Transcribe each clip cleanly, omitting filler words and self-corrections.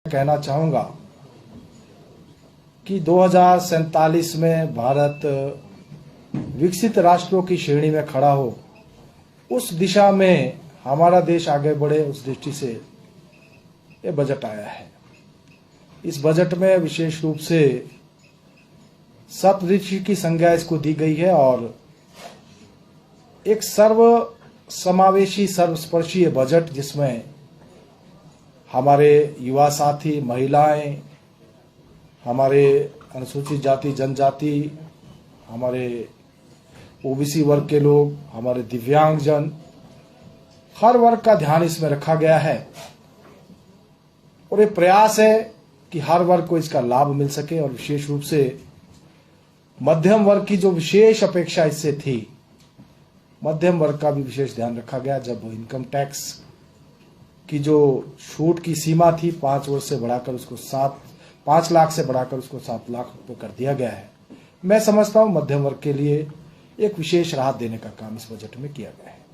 कहना चाहूंगा कि 2047 में भारत विकसित राष्ट्रों की श्रेणी में खड़ा हो, उस दिशा में हमारा देश आगे बढ़े, उस दृष्टि से ये बजट आया है। इस बजट में विशेष रूप से सप्तऋषि की संज्ञा इसको दी गई है और एक सर्व समावेशी सर्वस्पर्शीय बजट जिसमें हमारे युवा साथी, महिलाएं, हमारे अनुसूचित जाति जनजाति, हमारे ओबीसी वर्ग के लोग, हमारे दिव्यांगजन, हर वर्ग का ध्यान इसमें रखा गया है और ये प्रयास है कि हर वर्ग को इसका लाभ मिल सके और विशेष रूप से मध्यम वर्ग की जो विशेष अपेक्षा इससे थी, मध्यम वर्ग का भी विशेष ध्यान रखा गया। जब इनकम टैक्स की जो छूट की सीमा थी 5 वर्ष से बढ़ाकर उसको 5 लाख से बढ़ाकर उसको 7 लाख रुपए कर दिया गया है। मैं समझता हूं मध्यम वर्ग के लिए एक विशेष राहत देने का काम इस बजट में किया गया है।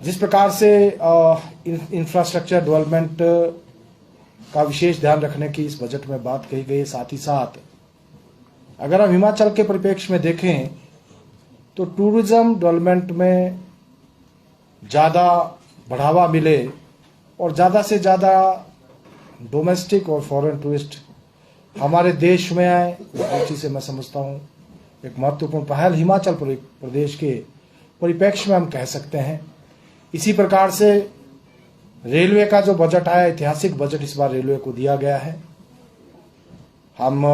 जिस प्रकार से इंफ्रास्ट्रक्चर डेवलपमेंट का विशेष ध्यान रखने की इस बजट में बात कही गई, साथ ही साथ अगर हम हिमाचल के परिप्रेक्ष्य में देखें तो टूरिज्म डेवलपमेंट में ज्यादा बढ़ावा मिले और ज्यादा से ज्यादा डोमेस्टिक और फॉरेन टूरिस्ट हमारे देश में आए, उस दृष्टि से मैं समझता हूं एक महत्वपूर्ण पहल हिमाचल प्रदेश के परिप्रेक्ष्य में हम कह सकते हैं। इसी प्रकार से रेलवे का जो बजट आया, ऐतिहासिक बजट इस बार रेलवे को दिया गया है। हम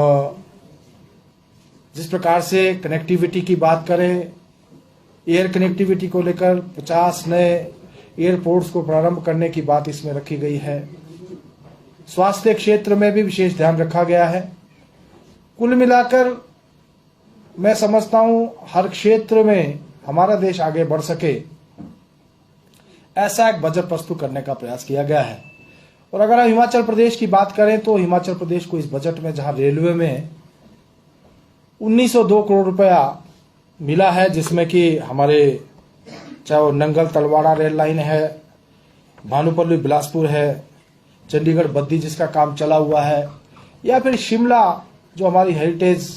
जिस प्रकार से कनेक्टिविटी की बात करें, एयर कनेक्टिविटी को लेकर 50 नए एयरपोर्ट्स को प्रारंभ करने की बात इसमें रखी गई है। स्वास्थ्य क्षेत्र में भी विशेष ध्यान रखा गया है। कुल मिलाकर मैं समझता हूं हर क्षेत्र में हमारा देश आगे बढ़ सके, ऐसा एक बजट प्रस्तुत करने का प्रयास किया गया है। और अगर हम हिमाचल प्रदेश की बात करें तो हिमाचल प्रदेश को इस बजट में जहां रेलवे में 1902 करोड़ रुपया मिला है, जिसमें कि हमारे चाहे वो नंगल तलवाड़ा रेल लाइन है, भानुपल्ली बिलासपुर है, चंडीगढ़ बद्दी जिसका काम चला हुआ है, या फिर शिमला जो हमारी हेरिटेज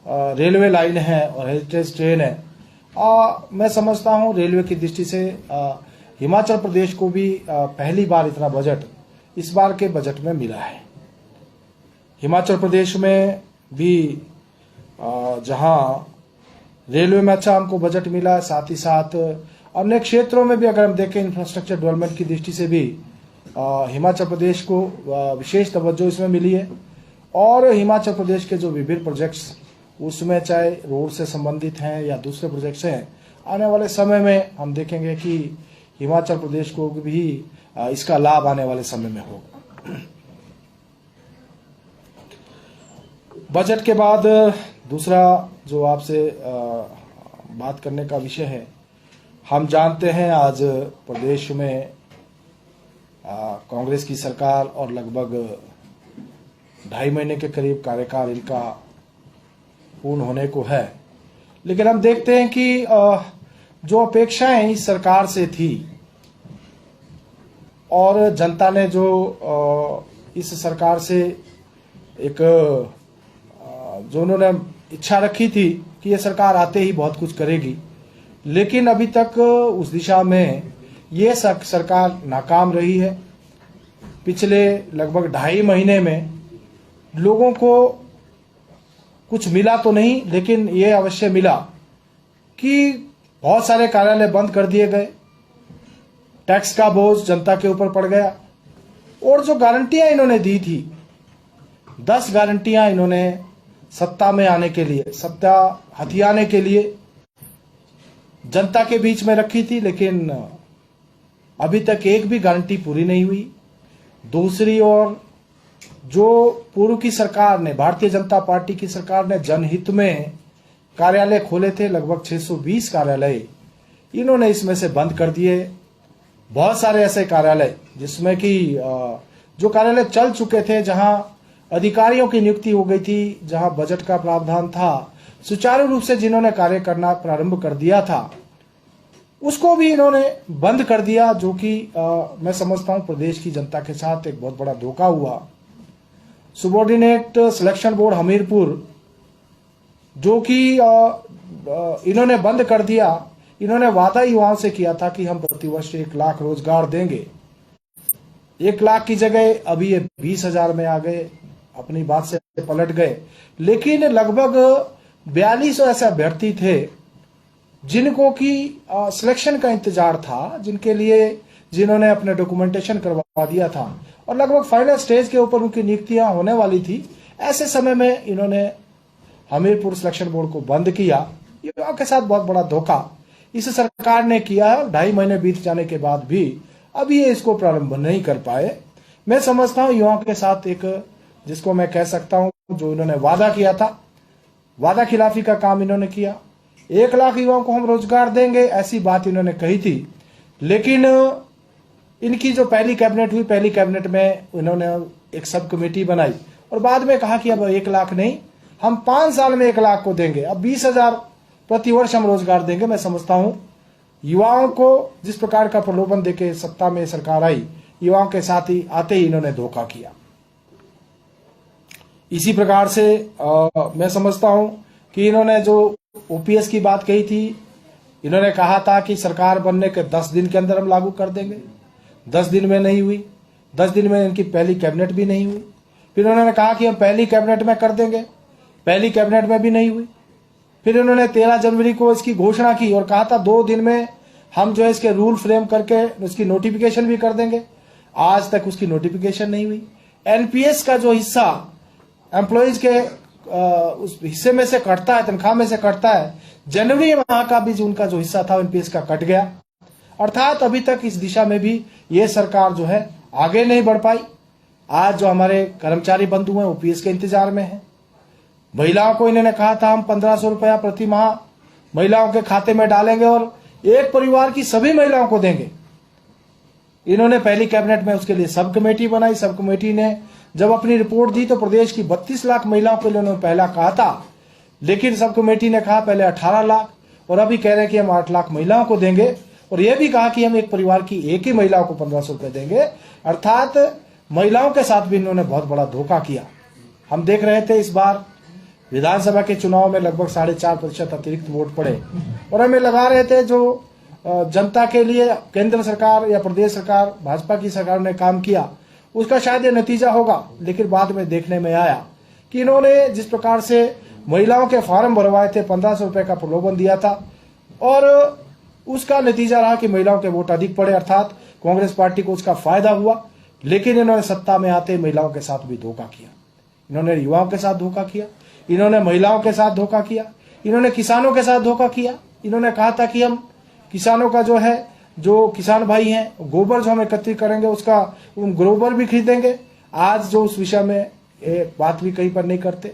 रेलवे लाइन है और हेरिटेज ट्रेन है। मैं समझता हूं रेलवे की दृष्टि से हिमाचल प्रदेश को भी पहली बार इतना बजट इस बार के बजट में मिला है। हिमाचल प्रदेश में भी जहां रेलवे में अच्छा हमको बजट मिला, साथ ही साथ अन्य क्षेत्रों में भी अगर हम देखें इंफ्रास्ट्रक्चर डेवलपमेंट की दृष्टि से भी हिमाचल प्रदेश को विशेष तवज्जो इसमें मिली है। और हिमाचल प्रदेश के जो विभिन्न प्रोजेक्ट्स उसमें चाहे रोड से संबंधित हैं या दूसरे प्रोजेक्ट्स हैं, आने वाले समय में हम देखेंगे कि हिमाचल प्रदेश को भी इसका लाभ आने वाले समय में होगा। बजट के बाद दूसरा जो आपसे बात करने का विषय है, हम जानते हैं आज प्रदेश में कांग्रेस की सरकार और लगभग 2.5 महीने के करीब कार्यकाल इनका पूर्ण होने को है। लेकिन हम देखते हैं कि जो अपेक्षाएं इस सरकार से थी और जनता ने जो इस सरकार से एक जो उन्होंने इच्छा रखी थी कि ये सरकार आते ही बहुत कुछ करेगी, लेकिन अभी तक उस दिशा में ये सरकार नाकाम रही है। पिछले लगभग 2.5 महीने में लोगों को कुछ मिला तो नहीं, लेकिन ये अवश्य मिला कि बहुत सारे कार्यालय बंद कर दिए गए, टैक्स का बोझ जनता के ऊपर पड़ गया और जो गारंटियां इन्होंने दी थी, 10 गारंटियां इन्होंने सत्ता में आने के लिए, सत्ता हथियाने के लिए जनता के बीच में रखी थी, लेकिन अभी तक एक भी गारंटी पूरी नहीं हुई। दूसरी ओर जो पूर्व की सरकार ने, भारतीय जनता पार्टी की सरकार ने जनहित में कार्यालय खोले थे, लगभग 620 कार्यालय इन्होंने इसमें से बंद कर दिए। बहुत सारे ऐसे कार्यालय जिसमें कि जो कार्यालय चल चुके थे, जहां अधिकारियों की नियुक्ति हो गई थी, जहां बजट का प्रावधान था, सुचारू रूप से जिन्होंने कार्य करना प्रारंभ कर दिया था, उसको भी इन्होंने बंद कर दिया, जो कि मैं समझता हूं प्रदेश की जनता के साथ एक बहुत बड़ा धोखा हुआ। सुबॉर्डिनेट सिलेक्शन बोर्ड हमीरपुर जो कि इन्होंने बंद कर दिया। इन्होंने वादा युवाओं से किया था कि हम प्रतिवर्ष 1 लाख रोजगार देंगे। 1 लाख की जगह अभी ये 20,000 में आ गए, अपनी बात से पलट गए। लेकिन लगभग 4200 ऐसे अभ्यर्थी थे जिनको की सिलेक्शन का इंतजार था, जिन्होंने अपने डॉक्यूमेंटेशन करवा दिया था और लगभग फाइनल स्टेज के ऊपर उनकी नियुक्तियां होने वाली थी। ऐसे समय में इन्होंने हमीरपुर सिलेक्शन बोर्ड को बंद किया। युवाओं के साथ बहुत बड़ा धोखा इस सरकार ने किया है। 2.5 महीने बीत जाने के बाद भी अभी ये इसको प्रारंभ नहीं कर पाए। मैं समझता हूं युवाओं के साथ एक, जिसको मैं कह सकता हूं, जो इन्होंने वादा किया था, वादा खिलाफी का काम इन्होंने किया। 1 लाख युवाओं को हम रोजगार देंगे, ऐसी बात इन्होंने कही थी। लेकिन इनकी जो पहली कैबिनेट हुई, पहली कैबिनेट में इन्होंने एक सब कमेटी बनाई और बाद में कहा कि अब 1 लाख नहीं, हम 5 साल में 1 लाख को देंगे, अब 20,000 प्रति वर्ष हम रोजगार देंगे। मैं समझता हूं युवाओं को जिस प्रकार का प्रलोभन देके सत्ता में सरकार आई, युवाओं के साथ ही आते ही इन्होंने धोखा किया। इसी प्रकार से मैं समझता हूं कि इन्होंने जो ओपीएस की बात कही थी, इन्होंने कहा था कि सरकार बनने के 10 दिन के अंदर हम लागू कर देंगे। 10 दिन में नहीं हुई, 10 दिन में इनकी पहली कैबिनेट भी नहीं हुई। फिर उन्होंने कहा कि हम पहली कैबिनेट में कर देंगे, पहली कैबिनेट में भी नहीं हुई। फिर उन्होंने 13 जनवरी को इसकी घोषणा की और कहा था 2 दिन में हम जो है इसके रूल फ्रेम करके उसकी नोटिफिकेशन भी कर देंगे। आज तक उसकी नोटिफिकेशन नहीं हुई। एनपीएस का जो हिस्सा एम्प्लॉइज के उस हिस्से में से कटता है, तनख्वाह में से कटता है, जनवरी माह का भी जो उनका जो हिस्सा था एनपीएस का कट गया। अर्थात अभी तक इस दिशा में भी ये सरकार जो है आगे नहीं बढ़ पाई। आज जो हमारे कर्मचारी बंधु हैं ओपीएस के इंतजार में हैं। महिलाओं को इन्होंने कहा था हम 1500 रुपया प्रति माह महिलाओं के खाते में डालेंगे और एक परिवार की सभी महिलाओं को देंगे। इन्होंने पहली कैबिनेट में उसके लिए सब कमेटी बनाई। सब कमेटी ने जब अपनी रिपोर्ट दी तो प्रदेश की 32 लाख महिलाओं के लिए उन्होंने पहला कहा था, लेकिन सब कमेटी ने कहा पहले 18 लाख और अभी कह रहे हैं कि हम 8 लाख महिलाओं को देंगे और यह भी कहा कि हम एक परिवार की एक ही महिलाओं को 1500 रुपए देंगे। अर्थात महिलाओं के साथ भी इन्होंने बहुत बड़ा धोखा किया। हम देख रहे थे इस बार विधानसभा के चुनाव में लगभग 4.5% अतिरिक्त वोट पड़े और हमें लगा रहे थे जो जनता के लिए केंद्र सरकार या प्रदेश सरकार भाजपा की सरकार ने काम किया उसका शायद ये नतीजा होगा। लेकिन बाद में देखने में आया कि इन्होंने जिस प्रकार से महिलाओं के फॉर्म भरवाए थे, 1500 रुपए का प्रलोभन दिया था और उसका नतीजा रहा कि महिलाओं के वोट अधिक पड़े, अर्थात कांग्रेस पार्टी को उसका फायदा हुआ। लेकिन इन्होंने सत्ता में आते महिलाओं के साथ भी धोखा किया। इन्होंने युवाओं के साथ धोखा किया, इन्होंने महिलाओं के साथ धोखा किया, इन्होंने किसानों के साथ धोखा किया। इन्होंने कहा था कि हम किसानों का जो है, जो किसान भाई हैं, गोबर जो हम एकत्रित करेंगे उसका गोबर भी खरीदेंगे। आज जो उस विषय में बात भी कहीं पर नहीं करते।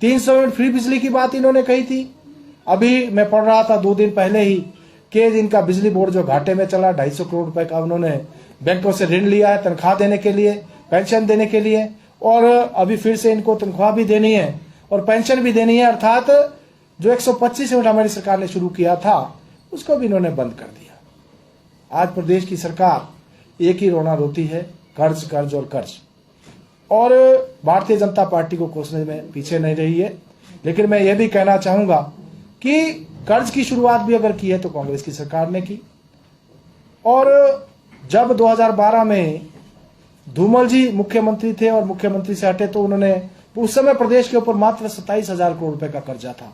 300 यूनिट फ्री बिजली की बात इन्होंने कही थी। अभी मैं पढ़ रहा था 2 दिन पहले ही कि इनका बिजली बोर्ड जो घाटे में चला, 250 करोड़ रुपए का उन्होंने बैंकों से ऋण लिया है तनख्वाह देने के लिए, पेंशन देने के लिए, और अभी फिर से इनको तनख्वाह भी देनी है और पेंशन भी देनी है। अर्थात जो 125 यूनिट हमारी सरकार ने शुरू किया था उसको भी इन्होंने बंद कर दिया। आज प्रदेश की सरकार एक ही रोना रोती है, कर्ज कर्ज और कर्ज, और भारतीय जनता पार्टी को कोसने में पीछे नहीं रही है। लेकिन मैं ये भी कहना चाहूंगा कि कर्ज की शुरुआत भी अगर की है तो कांग्रेस की सरकार ने की। और जब 2012 में धूमल जी मुख्यमंत्री थे और मुख्यमंत्री से हटे तो उन्होंने उस समय प्रदेश के ऊपर मात्र 27,000 करोड़ रुपए का कर्जा था।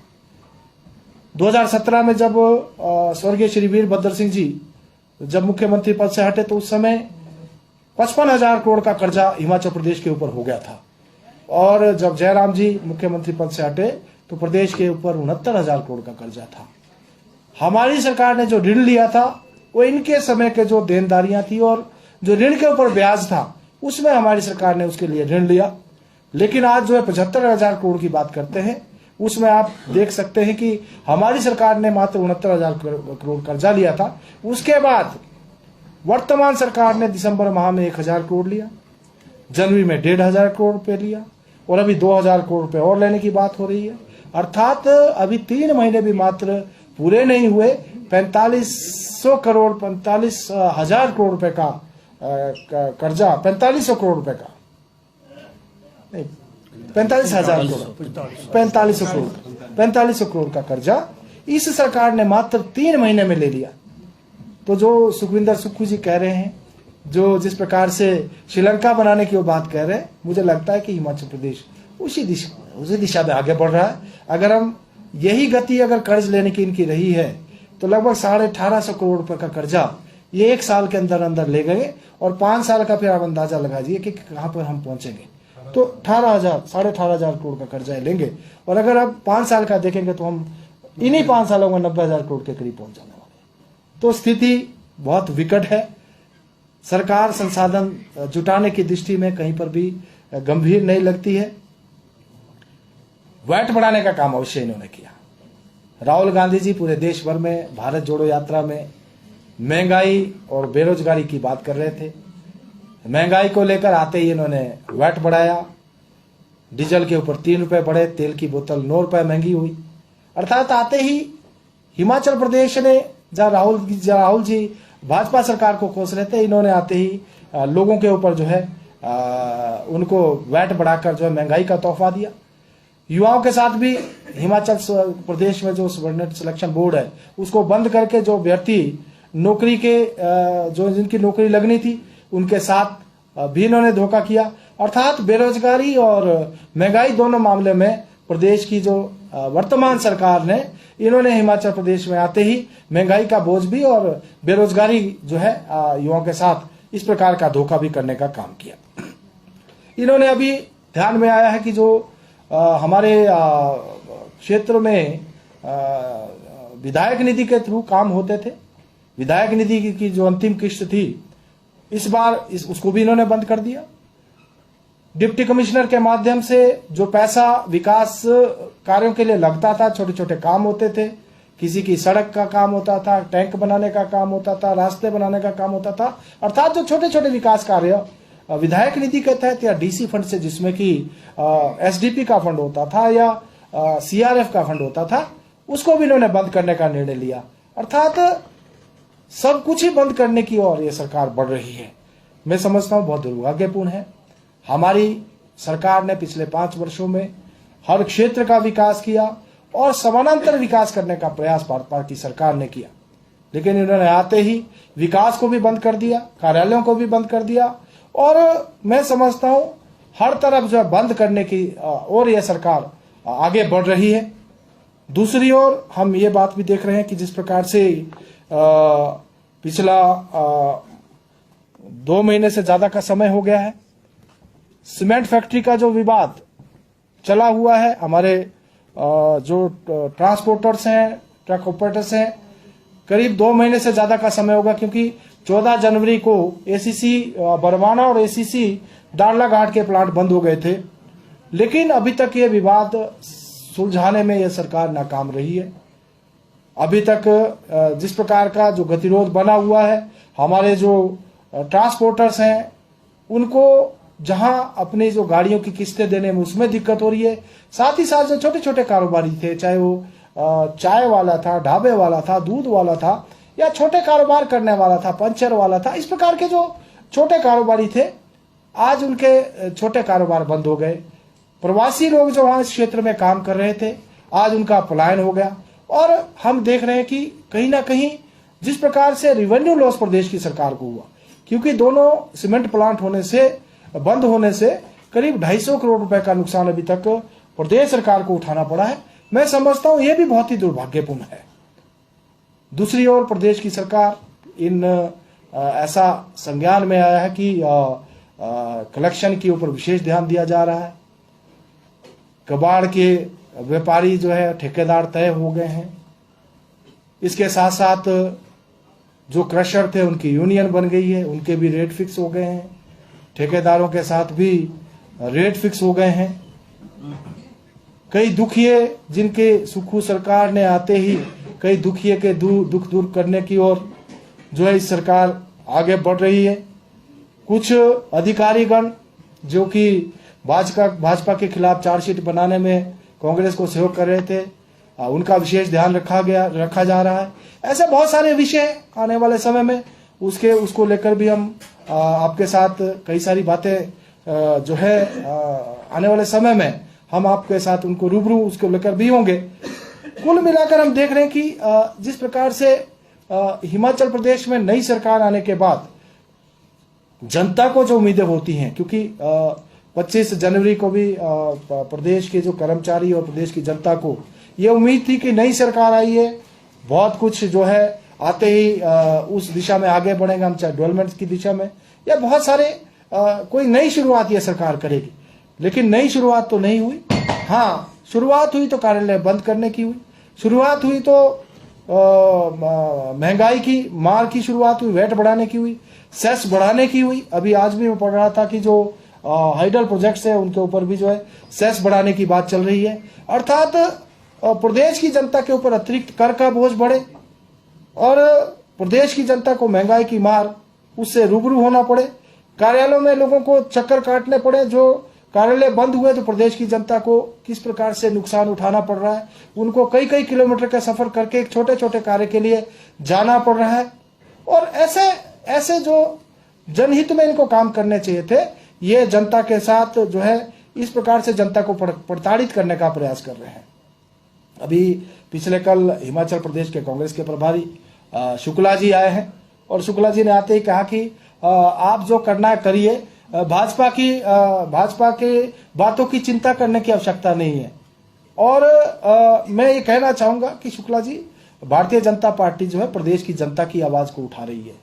2017 में जब स्वर्गीय श्री वीरभद्र सिंह जी जब मुख्यमंत्री पद से हटे तो उस समय 55,000 करोड़ का कर्जा हिमाचल प्रदेश के ऊपर हो गया था। और जब जयराम जी मुख्यमंत्री पद से हटे तो प्रदेश के ऊपर 69,000 करोड़ का कर्जा था। हमारी सरकार ने जो ऋण लिया था वो इनके समय के जो देनदारियां थी और जो ऋण के ऊपर ब्याज था उसमें हमारी सरकार ने उसके लिए ऋण लिया। लेकिन आज जो है 75,000 करोड़ की बात करते हैं, उसमें आप देख सकते हैं कि हमारी सरकार ने मात्र 69,000 करोड़ कर्जा लिया था। उसके बाद वर्तमान सरकार ने दिसंबर माह में 1,000 करोड़ लिया, जनवरी में 1,500 करोड़ रुपए लिया और अभी 2,000 करोड़ रुपए और लेने की बात हो रही है। अर्थात अभी 3 महीने भी मात्र पूरे नहीं हुए। 4500 करोड़ 45,000 करोड़ रुपए का कर्जा, 4500 करोड़ रुपए का नहीं, 45,000 करोड़, 4500 करोड़ का कर्जा इस सरकार ने मात्र 3 महीने में ले लिया। तो जो सुखविंदर सुक्खू जी कह रहे हैं, जो जिस प्रकार से श्रीलंका बनाने की वो बात कह रहे हैं, मुझे लगता है कि हिमाचल प्रदेश उसी दिशा में आगे बढ़ रहा है। अगर हम यही गति अगर कर्ज लेने की इनकी रही है तो लगभग 1850 करोड़ रुपए का कर्जा ये 1 साल के अंदर अंदर ले गए, और 5 साल का फिर आप अंदाजा लगा दीजिए कि कहां पर हम पहुंचेंगे। तो 18,500 करोड़ का कर्जा लेंगे, और अगर आप 5 साल का देखेंगे तो हम इन्हीं 5 सालों में 90,000 करोड़ के करीब पहुंच जाने वाले। तो स्थिति बहुत विकट है। सरकार संसाधन जुटाने की दृष्टि में कहीं पर भी गंभीर नहीं लगती है। वैट बढ़ाने का काम अवश्य इन्होंने किया। राहुल गांधी जी पूरे देश भर में भारत जोड़ो यात्रा में महंगाई और बेरोजगारी की बात कर रहे थे। महंगाई को लेकर आते ही इन्होंने वैट बढ़ाया, डीजल के ऊपर 3 रुपए बढ़े, तेल की बोतल 9 रुपए महंगी हुई। अर्थात आते ही हिमाचल प्रदेश ने, जहाँ राहुल जी भाजपा सरकार को कोस रहे थे, इन्होंने आते ही लोगों के ऊपर जो है उनको वैट बढ़ाकर जो है महंगाई का तोहफा दिया। युवाओं के साथ भी हिमाचल प्रदेश में जो सबऑर्डिनेट सिलेक्शन बोर्ड है उसको बंद करके जो अभ्यर्थी नौकरी के जो जिनकी नौकरी लगनी थी उनके साथ भी इन्होंने धोखा किया। अर्थात बेरोजगारी और महंगाई दोनों मामले में प्रदेश की जो वर्तमान सरकार ने, इन्होंने हिमाचल प्रदेश में आते ही महंगाई का बोझ भी और बेरोजगारी जो है युवाओं के साथ इस प्रकार का धोखा भी करने का काम किया। इन्होंने अभी ध्यान में आया है कि जो हमारे क्षेत्र में विधायक निधि के थ्रू काम होते थे, विधायक निधि की जो अंतिम किस्त थी इस बार उसको भी इन्होंने बंद कर दिया। डिप्टी कमिश्नर के माध्यम से जो पैसा विकास कार्यों के लिए लगता था, छोटे छोटे काम होते थे, किसी की सड़क का काम होता था, टैंक बनाने का काम होता था, रास्ते बनाने का काम होता था, अर्थात जो छोटे छोटे विकास कार्य विधायक निधि के तहत या डीसी फंड से, जिसमें कि एसडीपी का फंड होता था या सीआरएफ का फंड होता था, उसको भी इन्होंने बंद करने का निर्णय लिया। अर्थात सब कुछ ही बंद करने की ओर ये सरकार बढ़ रही है। मैं समझता हूं बहुत दुर्भाग्यपूर्ण है। हमारी सरकार ने पिछले 5 वर्षों में हर क्षेत्र का विकास किया और समानांतर विकास करने का प्रयास भाजपा की सरकार ने किया, लेकिन इन्होंने आते ही विकास को भी बंद कर दिया, कार्यालयों को भी बंद कर दिया, और मैं समझता हूं हर तरफ जो बंद करने की और यह सरकार आगे बढ़ रही है। दूसरी ओर हम ये बात भी देख रहे हैं कि जिस प्रकार से पिछला 2 महीने से ज्यादा का समय हो गया है, सीमेंट फैक्ट्री का जो विवाद चला हुआ है, हमारे जो ट्रांसपोर्टर्स हैं, ट्रक ऑपरेटर्स हैं, करीब 2 महीने से ज्यादा का समय होगा, क्योंकि 14 जनवरी को एसीसी बरवाना और एसीसी दाड़लाघाट के प्लांट बंद हो गए थे, लेकिन अभी तक ये विवाद सुलझाने में यह सरकार नाकाम रही है। अभी तक जिस प्रकार का जो गतिरोध बना हुआ है, हमारे जो ट्रांसपोर्टर्स हैं उनको जहां अपनी जो गाड़ियों की किस्तें देने में उसमें दिक्कत हो रही है, साथ ही साथ जो छोटे छोटे कारोबारी थे, चाहे वो चाय वाला था, ढाबे वाला था, दूध वाला था, या छोटे कारोबार करने वाला था, पंचर वाला था, इस प्रकार के जो छोटे कारोबारी थे, आज उनके छोटे कारोबार बंद हो गए। प्रवासी लोग जो वहां इस क्षेत्र में काम कर रहे थे, आज उनका पलायन हो गया। और हम देख रहे हैं कि कहीं ना कहीं जिस प्रकार से रेवेन्यू लॉस प्रदेश की सरकार को हुआ, क्योंकि दोनों सीमेंट प्लांट बंद होने से करीब 250 करोड़ रुपए का नुकसान अभी तक प्रदेश सरकार को उठाना पड़ा है। मैं समझता हूं यह भी बहुत ही दुर्भाग्यपूर्ण है। दूसरी ओर प्रदेश की सरकार ऐसा संज्ञान में आया है कि कलेक्शन के ऊपर विशेष ध्यान दिया जा रहा है। कबाड़ के व्यापारी जो है ठेकेदार तय हो गए हैं। इसके साथ साथ जो क्रशर थे उनकी यूनियन बन गई है, उनके भी रेट फिक्स हो गए हैं। ठेकेदारों के साथ भी रेट फिक्स हो गए हैं। कई दुखिए जिनके सुक्खू सरकार ने आते ही कई दुखिए के दुख दूर करने की ओर जो है इस सरकार आगे बढ़ रही है। कुछ अधिकारीगण जो कि भाजपा के खिलाफ चार्जशीट बनाने में कांग्रेस को सहयोग कर रहे थे, उनका विशेष ध्यान रखा जा रहा है। ऐसे बहुत सारे विषय आने वाले समय में उसको लेकर भी हम आपके साथ कई सारी बातें जो है आने वाले समय में हम आपके साथ उनको रूबरू उसको लेकर भी होंगे। कुल मिलाकर हम देख रहे हैं कि जिस प्रकार से हिमाचल प्रदेश में नई सरकार आने के बाद जनता को जो उम्मीदें होती हैं, क्योंकि 25 जनवरी को भी प्रदेश के जो कर्मचारी और प्रदेश की जनता को ये उम्मीद थी कि नई सरकार आई है, बहुत कुछ जो है आते ही उस दिशा में आगे बढ़ेंगे हम, चाहे डेवलपमेंट की दिशा में या बहुत सारे कोई नई शुरुआत ये सरकार करेगी। लेकिन नई शुरुआत तो नहीं हुई। हाँ, शुरुआत हुई तो कार्यालय बंद करने की हुई, शुरुआत हुई तो महंगाई की मार की शुरुआत हुई, वैट बढ़ाने की हुई, सेस बढ़ाने की हुई। अभी आज भी मैं पढ़ रहा था कि जो हाइडल प्रोजेक्ट्स है उनके ऊपर भी जो है सेस बढ़ाने की बात चल रही है। अर्थात प्रदेश की जनता के ऊपर अतिरिक्त कर का बोझ बढ़े और प्रदेश की जनता को महंगाई की मार उससे रूबरू होना पड़े, कार्यालयों में लोगों को चक्कर काटने पड़े। जो कार्यालय बंद हुए तो प्रदेश की जनता को किस प्रकार से नुकसान उठाना पड़ रहा है, उनको कई कई किलोमीटर का सफर करके एक छोटे छोटे कार्य के लिए जाना पड़ रहा है। और ऐसे जो जनहित में इनको काम करने चाहिए थे, ये जनता के साथ जो है इस प्रकार से जनता को प्रताड़ित करने का प्रयास कर रहे हैं। अभी पिछले कल हिमाचल प्रदेश के कांग्रेस के प्रभारी शुक्ला जी आए हैं और शुक्ला जी ने आते ही कहा कि आप जो करना है करिए, भाजपा के बातों की चिंता करने की आवश्यकता नहीं है। और मैं ये कहना चाहूंगा कि शुक्ला जी, भारतीय जनता पार्टी जो है प्रदेश की जनता की आवाज को उठा रही है।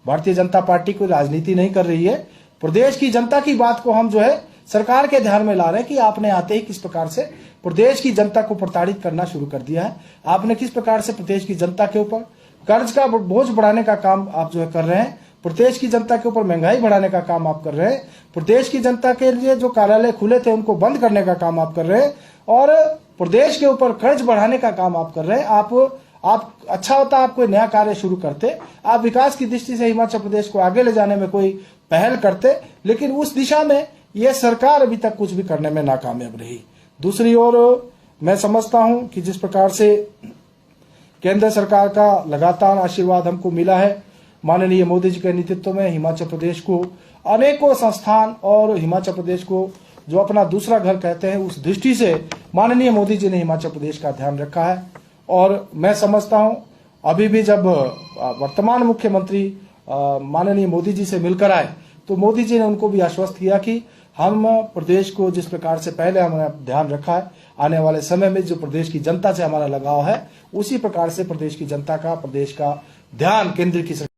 भारतीय जनता पार्टी कोई राजनीति नहीं कर रही है, प्रदेश की जनता की बात को हम जो है सरकार के ध्यान में ला रहे हैं कि आपने आते ही किस प्रकार से प्रदेश की जनता को प्रताड़ित करना शुरू कर दिया है। आपने किस प्रकार से प्रदेश की जनता के ऊपर कर्ज का बोझ बढ़ाने का काम आप जो है कर रहे हैं, प्रदेश की जनता के ऊपर महंगाई बढ़ाने का काम आप कर रहे हैं, प्रदेश की जनता के लिए जो कार्यालय खुले थे उनको बंद करने का काम आप कर रहे हैं और प्रदेश के ऊपर कर्ज बढ़ाने का काम आप कर रहे हैं। आप अच्छा होता आप कोई नया कार्य शुरू करते, आप विकास की दृष्टि से हिमाचल प्रदेश को आगे ले जाने में कोई पहल करते, लेकिन उस दिशा में यह सरकार अभी तक कुछ भी करने में नाकामयाब रही। दूसरी ओर मैं समझता हूं कि जिस प्रकार से केंद्र सरकार का लगातार आशीर्वाद हमको मिला है, माननीय मोदी जी के नेतृत्व में हिमाचल प्रदेश को अनेकों संस्थान और हिमाचल प्रदेश को जो अपना दूसरा घर कहते हैं, उस दृष्टि से माननीय मोदी जी ने हिमाचल प्रदेश का ध्यान रखा है। और मैं समझता हूं अभी भी जब वर्तमान मुख्यमंत्री माननीय मोदी जी से मिलकर आए तो मोदी जी ने उनको भी आश्वस्त किया कि हम प्रदेश को जिस प्रकार से पहले हमने ध्यान रखा है, आने वाले समय में जो प्रदेश की जनता से हमारा लगाव है उसी प्रकार से प्रदेश की जनता का, प्रदेश का ध्यान केंद्र की